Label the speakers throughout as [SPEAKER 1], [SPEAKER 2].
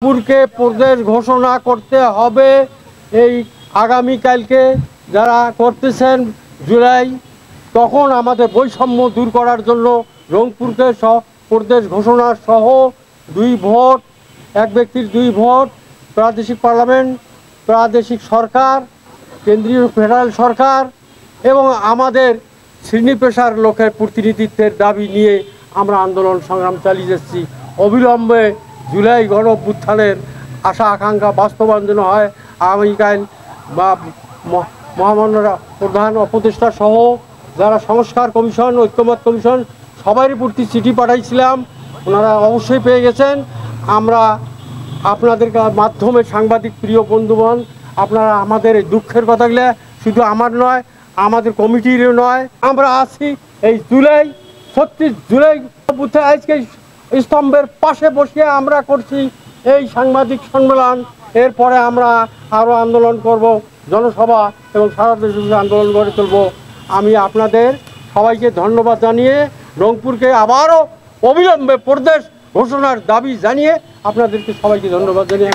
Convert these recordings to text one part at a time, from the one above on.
[SPEAKER 1] রংপুরকে প্রদেশ ঘোষণা করতে হবে। এই আগামীকালকে যারা করতেছেন জুলাই, তখন আমাদের বৈষম্য দূর করার জন্য রংপুরকে প্রদেশ ঘোষণা সহ 2 ভোট, এক ব্যক্তির 2 ভোট, প্রাদেশিক পার্লামেন্ট, প্রাদেশিক সরকার, কেন্দ্রীয় ফেডারেল সরকার এবং আমাদের শ্রেণী পেশার লোকের প্রতিনিধিত্বের দাবি নিয়ে আমরা আন্দোলন সংগ্রাম চালিয়ে যাচ্ছি। অবিলম্বে জুলাই গণ অভ্যুত্থানের আশা আকাঙ্ক্ষা বাস্তবায়ন যেন হয়। আগামীকাল বা মহামান্য প্রধান উপদেষ্টা সহ যারা সংস্কার কমিশন, ঐক্যমত কমিশন সবারই প্রতি চিঠি পাঠাইছিলাম, ওনারা অবশ্যই পেয়ে গেছেন। আমরা আপনাদের মাধ্যমে সাংবাদিক প্রিয় বন্ধুগণ, আপনারা আমাদের এই দুঃখের কথাগুলো শুধু আমার নয়, আমাদের কমিটিরও নয়, আমরা আছি এই জুলাই 36 জুলাই বুথে আজকে স্তম্ভের পাশে বসে আমরা করছি এই সাংবাদিক সম্মেলন। এরপরে আমরা আরও আন্দোলন করব, জনসভা এবং সারা দেশে আন্দোলন গড়ে তুলব। আমি আপনাদের সবাইকে ধন্যবাদ জানিয়ে রংপুরকে আবারও অবিলম্বে প্রদেশ ঘোষণার দাবি জানিয়ে আপনাদেরকে সবাইকে ধন্যবাদ জানিয়ে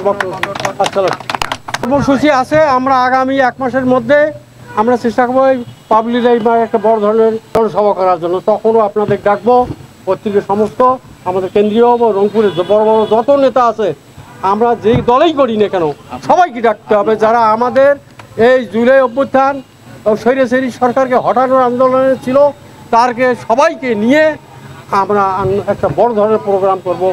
[SPEAKER 1] আসসালাম। কর্মসূচি আছে, আমরা আগামী 1 মাসের মধ্যে আমরা চেষ্টা করবো পাবলিক একটা বড় ধরনের জনসভা করার জন্য। তখনও আপনাদের ডাকবো, পত্রিকার সমস্ত আমাদের কেন্দ্রীয় রংপুরের বড় বড় যত নেতা আছে, আমরা যেই দলেই করি না কেন সবাইকে ডাকতে হবে। যারা আমাদের এই জুলাই অভ্যুত্থান ও স্বৈরাচারী সরকারকে হটানোর আন্দোলনে ছিল, তারকে সবাইকে নিয়ে আমরা একটা বড় ধরনের প্রোগ্রাম করব।